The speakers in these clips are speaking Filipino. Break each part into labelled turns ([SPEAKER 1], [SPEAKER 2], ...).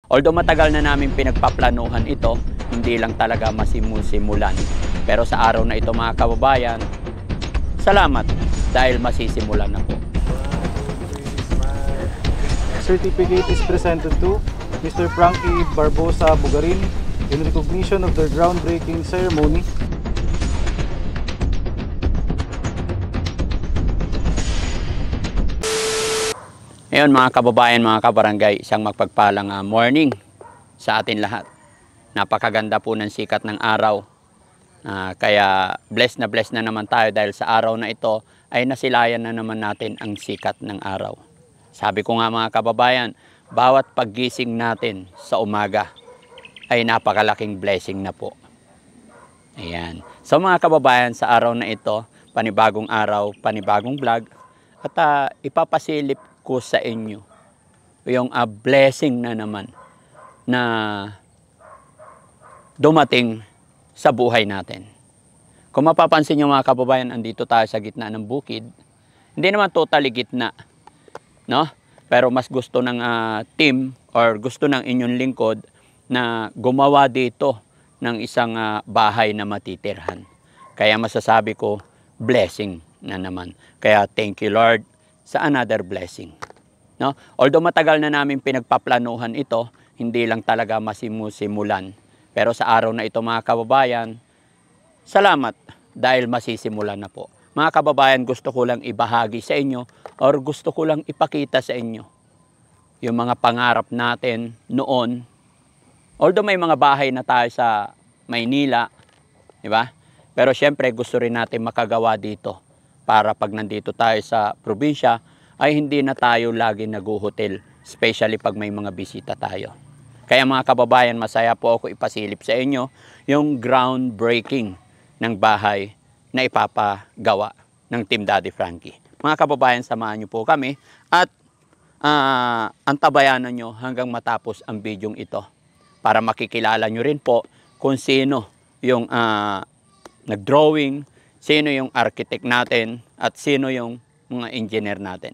[SPEAKER 1] Although matagal na namin pinagpaplanuhan ito, hindi lang talaga masimulan. Pero sa araw na ito mga kababayan, salamat dahil masisimulan na po.
[SPEAKER 2] Certificate is presented to Mr. Frankie Barbosa Bugarin in recognition of their groundbreaking ceremony.
[SPEAKER 1] Ngayon mga kababayan, mga kabarangay, isang magpagpalang morning sa atin lahat. Napakaganda po ng sikat ng araw. Kaya blessed na naman tayo dahil sa araw na ito ay nasilayan na naman natin ang sikat ng araw. Sabi ko nga mga kababayan, bawat paggising natin sa umaga ay napakalaking blessing na po. Ayan. So mga kababayan, sa araw na ito, panibagong araw, panibagong vlog, at ipapasilip ko sa inyo yung blessing na naman na dumating sa buhay natin. Kung mapapansin nyo mga kababayan, andito tayo sa gitna ng bukid. Hindi naman totally gitna, no? Pero mas gusto ng team or gusto ng inyong lingkod na gumawa dito ng isang bahay na matitirhan. Kaya masasabi ko, blessing na naman. Kaya thank you Lord sa another blessing. No? Although matagal na namin pinagpaplanuhan ito, hindi lang talaga masimulan. Pero sa araw na ito mga kababayan, salamat dahil masisimulan na po. Mga kababayan, gusto ko lang ibahagi sa inyo or gusto ko lang ipakita sa inyo yung mga pangarap natin noon. Although may mga bahay na tayo sa Maynila, di ba? Pero syempre gusto rin natin makagawa dito para pag nandito tayo sa probinsya ay hindi na tayo lagi nag-hotel, especially pag may mga bisita tayo. Kaya mga kababayan, masaya po ako ipasilip sa inyo yung groundbreaking ng bahay na ipapagawa ng Team Daddy Frankie. Mga kababayan, samahan niyo po kami at antabayanan nyo hanggang matapos ang bidyong ito para makikilala nyo rin po kung sino yung nag-drawing, sino yung architect natin at sino yung mga engineer natin.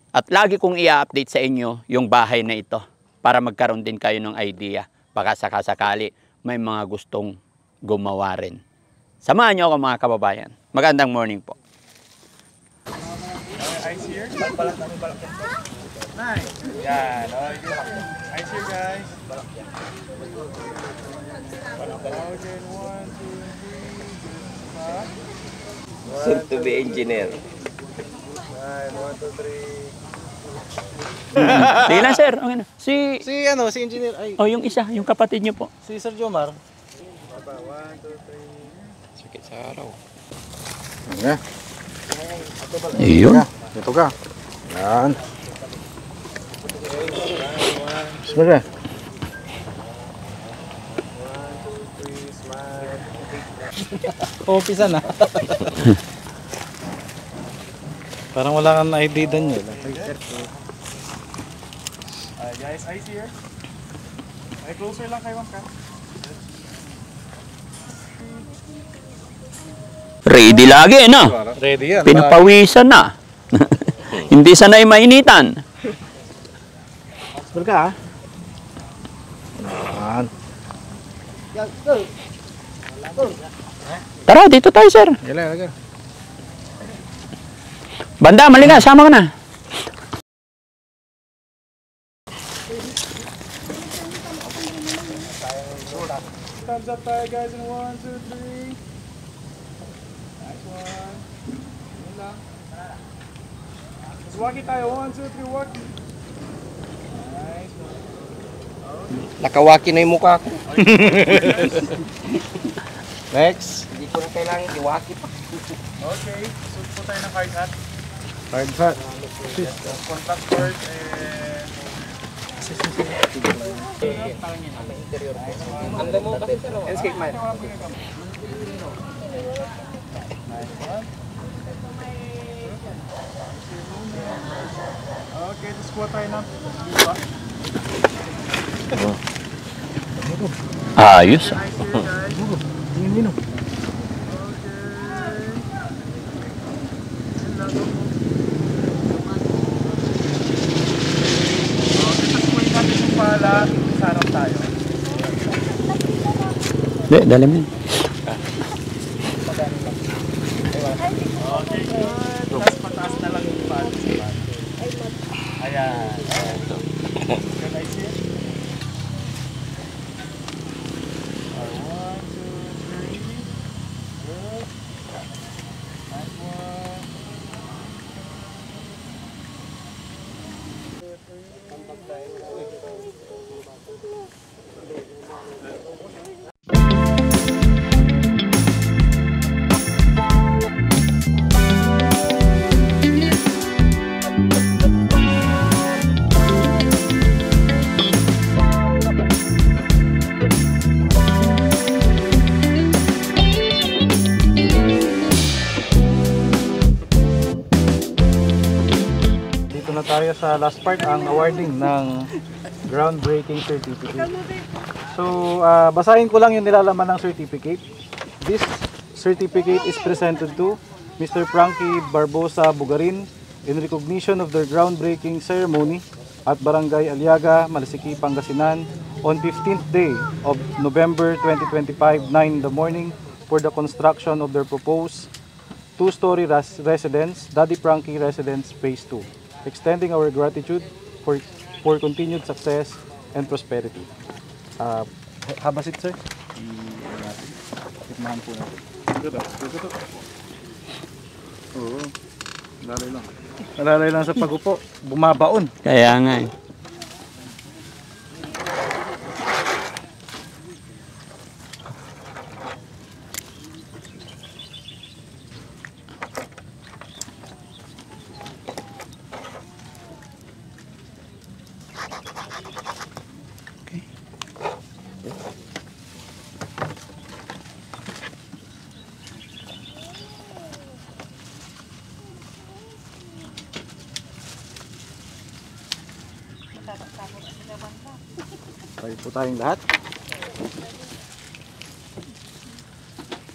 [SPEAKER 1] At lagi kong i-update sa inyo yung bahay na ito para magkaroon din kayo ng idea. Baka sakasakali may mga gustong gumawa rin. Samahan nyo ako mga kababayan. Magandang morning po.
[SPEAKER 3] Ice here? Nice. Yan. Ice here guys. Okay, 1, 2, 3.
[SPEAKER 4] Soon to be engineer.
[SPEAKER 3] 1, 2, 3.
[SPEAKER 1] Sige lang sir. Okay na. Si
[SPEAKER 2] engineer ay
[SPEAKER 1] yung isa, yung kapatid nyo po.
[SPEAKER 2] si Sir Jomar.
[SPEAKER 3] 1, 2, 3.
[SPEAKER 4] Sakit sa araw.
[SPEAKER 2] Nga.
[SPEAKER 1] Ayun.
[SPEAKER 2] Dito ka. Yan. Bismillah.
[SPEAKER 3] 1, 2, 3. Smile.
[SPEAKER 2] Umpisa na. Parang wala kang ID dan yun.
[SPEAKER 3] Guys, ice here. Ay, closer lang kayo, Ma'am.
[SPEAKER 1] Ready lagi na.
[SPEAKER 2] Ready yan.
[SPEAKER 1] Pinapawisan na. Hindi sanay mainitan.
[SPEAKER 2] Bismillah ka ha. Yan.
[SPEAKER 1] Tara, dito tayo sir.
[SPEAKER 2] Yalan.
[SPEAKER 1] Banda, mali ka. Sama ka na.
[SPEAKER 3] Thumbs up tayo guys in 1, 2, 3. Nice one. Yun lang. Let's walkie tayo. 1, 2, 3, walkie. Nice one.
[SPEAKER 4] Nakawaki na yung mukha ko.
[SPEAKER 2] Next.
[SPEAKER 4] Hindi ko na kailangan iwaki pa.
[SPEAKER 3] Okay, suit po tayo ng hard hat.
[SPEAKER 2] Hard hat.
[SPEAKER 3] Contact cord and...
[SPEAKER 4] Anda mo kasi sir. Escape man.
[SPEAKER 3] Okay, tapos kuha tayo ng lupa.
[SPEAKER 1] Ayos.
[SPEAKER 3] Nice here guys.
[SPEAKER 2] Tingin.
[SPEAKER 3] Okay. Yun lang. Okay, tapos kuha natin yung pala.
[SPEAKER 1] Hindi, dali mo.
[SPEAKER 3] Okay, good. Tapos mataas na lang yung pad. Ayan. Can I see it? One, two, three. Good. Nice one.
[SPEAKER 2] Dito na tayo sa last part, ang awarding ng groundbreaking certificate. So, basahin ko lang yung nilalaman ng certificate. This certificate is presented to Mr. Frankie Barbosa Bugarin in recognition of their groundbreaking ceremony at Barangay Aliaga, Malasiki, Pangasinan on 15th day of November 2025, 9 in the morning for the construction of their proposed two-story residence, Daddy Frankie Residence Phase 2, extending our gratitude for continued success and prosperity. Have a seat, sir. Tikmahan po natin. Oo. Lalay lang. Lalay lang sa pagupo. Bumabaon.
[SPEAKER 1] Kaya nga eh.
[SPEAKER 2] Tayo po tayong lahat.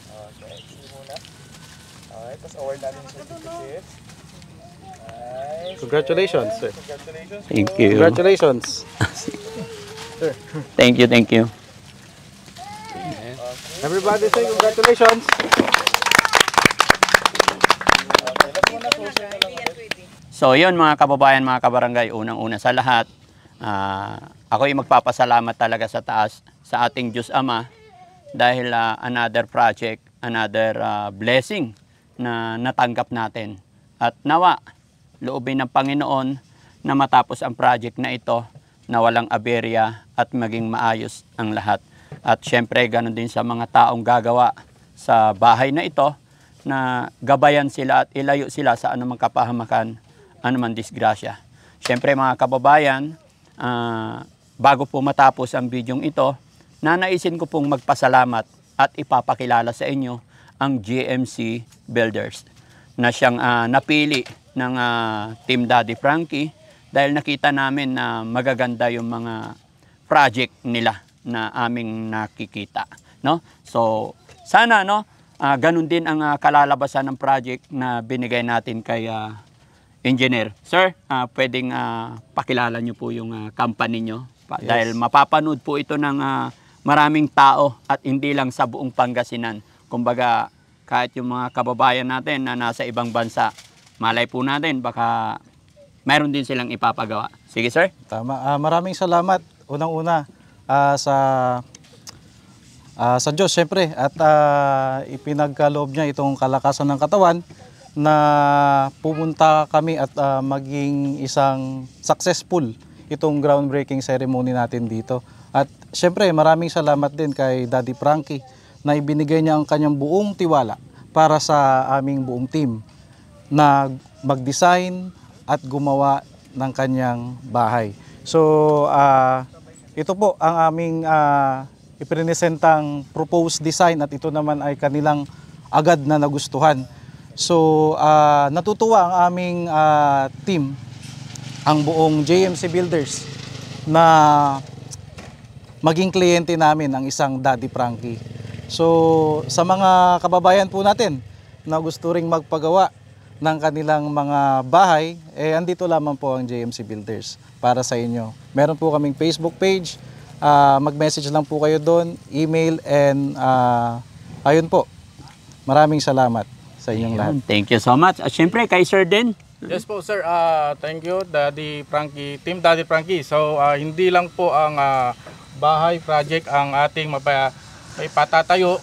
[SPEAKER 3] Okay, see muna. Alright, tapos award natin yung certificate. Nice.
[SPEAKER 2] Congratulations, sir.
[SPEAKER 3] Congratulations.
[SPEAKER 1] Thank you.
[SPEAKER 2] Congratulations.
[SPEAKER 1] Thank you, thank you.
[SPEAKER 2] Everybody say congratulations.
[SPEAKER 1] So yun mga kababayan, mga kabarangay, unang-una sa lahat, ako ay magpapasalamat talaga sa taas sa ating Diyos Ama dahil another project, another blessing na natanggap natin. At nawa, loobin ng Panginoon na matapos ang project na ito na walang aberya at maging maayos ang lahat. At syempre, ganun din sa mga taong gagawa sa bahay na ito na gabayan sila at ilayo sila sa anumang kapahamakan, anumang disgrasya. Syempre mga kababayan, bago po matapos ang bidyong ito, nanaisin ko pong magpasalamat at ipapakilala sa inyo ang GMC Builders na siyang napili ng Team Daddy Frankie dahil nakita namin na magaganda yung mga project nila na aming nakikita, no? So sana ganun din ang kalalabasan ng project na binigay natin kay engineer. Sir, pwedeng pakilala nyo po yung company nyo.
[SPEAKER 2] Yes.
[SPEAKER 1] Dahil mapapanood po ito ng maraming tao at hindi lang sa buong Pangasinan. Kumbaga, kahit yung mga kababayan natin na nasa ibang bansa, malay po natin, baka mayroon din silang ipapagawa. Sige, sir.
[SPEAKER 2] Tama. Maraming salamat unang-una sa Diyos, syempre, at ipinagkaloob niya itong kalakasan ng katawan na pumunta kami at maging isang successful itong groundbreaking ceremony natin dito. At syempre, maraming salamat din kay Daddy Frankie na ibinigay niya ang kanyang buong tiwala para sa aming buong team na mag-design at gumawa ng kanyang bahay. So, ito po ang aming ipresentang proposed design at ito naman ay kanilang agad na nagustuhan. So, natutuwa ang aming team, ang buong JMC Builders, na maging kliyente namin ang isang Daddy Frankie. So, sa mga kababayan po natin na gusto ring magpagawa ng kanilang mga bahay, andito lamang po ang JMC Builders para sa inyo. Meron po kaming Facebook page mag-message lang po kayo doon, email, and ayun po. Maraming salamat sa inyong lahat.
[SPEAKER 1] Thank you so much. At syempre, kay Sir din.
[SPEAKER 3] Yes po sir, thank you Daddy Frankie, Team Daddy Frankie. So hindi lang po ang bahay project ang ating may patatayo.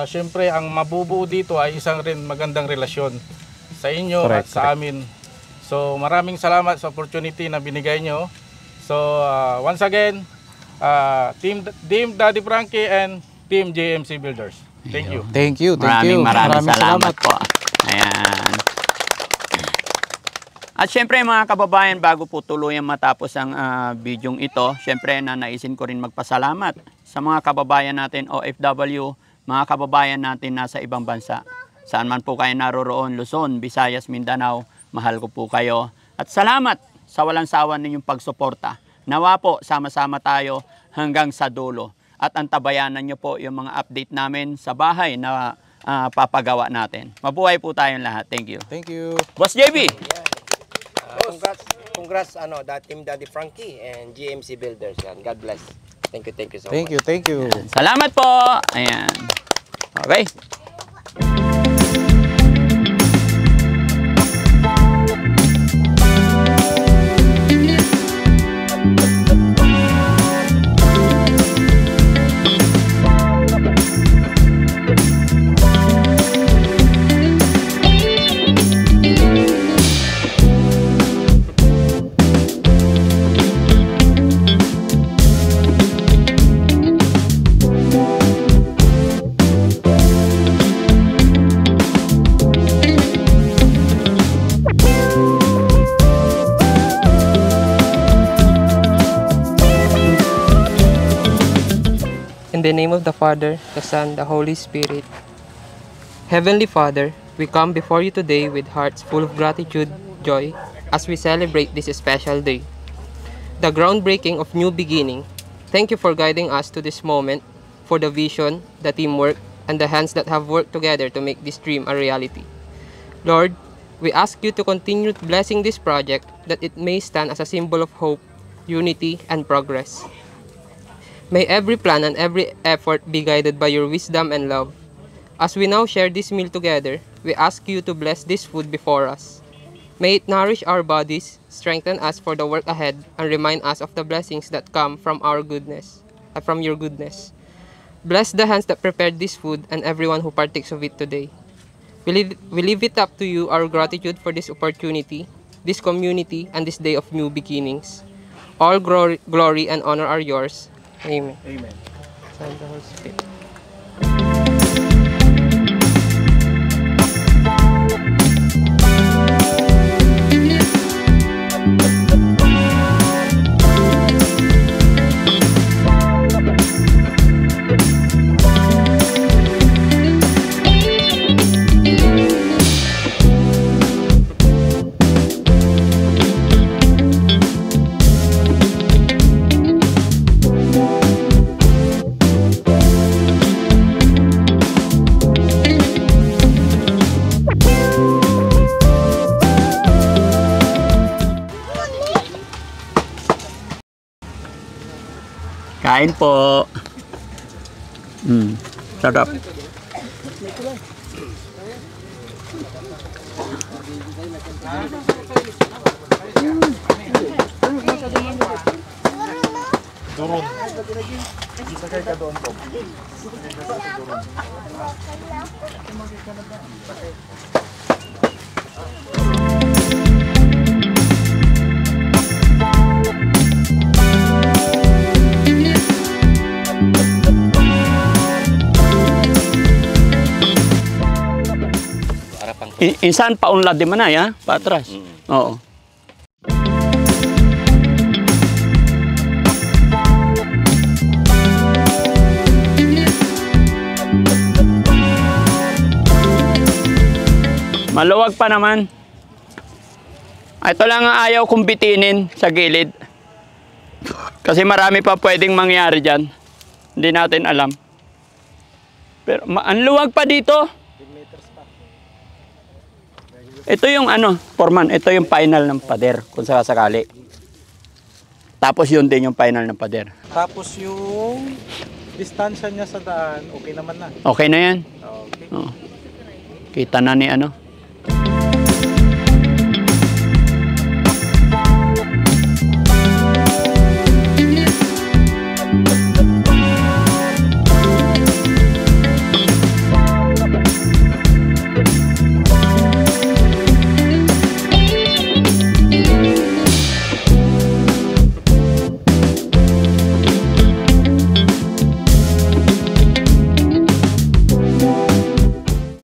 [SPEAKER 3] Siyempre ang mabubuo dito ay isang rin magandang relasyon sa inyo at sa amin. So maraming salamat sa opportunity na binigay nyo. So once again, Team Daddy Frankie and Team JMC Builders. Thank you.
[SPEAKER 2] Thank you, thank you.
[SPEAKER 1] Maraming salamat po. Ayan. At syempre mga kababayan, bago po tuluyang matapos ang bidyong ito, syempre nanaisin ko rin magpasalamat sa mga kababayan natin OFW, mga kababayan natin nasa ibang bansa. Saan man po kayo naroroon, Luzon, Visayas, Mindanao, mahal ko po kayo. At salamat sa walang sawa ninyong pagsuporta. Nawa po, sama-sama tayo hanggang sa dulo. At antabayanan nyo po yung mga update namin sa bahay na papagawa natin. Mabuhay po tayong lahat. Thank you.
[SPEAKER 2] Thank you.
[SPEAKER 1] Boss JB!
[SPEAKER 4] Congrats Team Daddy Frankie and GMC Builders. Yan. God bless. Thank you so much.
[SPEAKER 2] Thank you, thank you.
[SPEAKER 1] Salamat po! Ayan. Okay.
[SPEAKER 5] In the name of the Father, the Son, the Holy Spirit. Heavenly Father, we come before you today with hearts full of gratitude, joy, as we celebrate this special day, the groundbreaking of new beginning. Thank you for guiding us to this moment, for the vision, the teamwork, and the hands that have worked together to make this dream a reality. Lord, we ask you to continue blessing this project, that it may stand as a symbol of hope, unity, and progress. May every plan and every effort be guided by your wisdom and love. As we now share this meal together, we ask you to bless this food before us. May it nourish our bodies, strengthen us for the work ahead, and remind us of the blessings that come from our goodness, from your goodness. Bless the hands that prepared this food and everyone who partakes of it today. We leave it up to you our gratitude for this opportunity, this community, and this day of new beginnings. All glory and honor are yours. Amen.
[SPEAKER 3] Amen.
[SPEAKER 5] Son of the Holy Spirit.
[SPEAKER 1] Kain po. Sarap.
[SPEAKER 3] Durun. Sakay ka doon po.
[SPEAKER 1] Insan paunlad di mana ya, patras. Oo. Maluwag pa naman. Ito lang ang ayaw kong bitinin sa gilid. Kasi marami pa pwedeng mangyari dyan. Hindi natin alam. Pero ang luwag pa dito. Ito yung ano, foreman, ito yung final ng pader kung sakasakali. Tapos yun din yung final ng pader.
[SPEAKER 2] Tapos yung distansya niya sa daan, okay naman na.
[SPEAKER 1] Okay na yan.
[SPEAKER 2] Okay.
[SPEAKER 1] Oo. Kita na ni ano.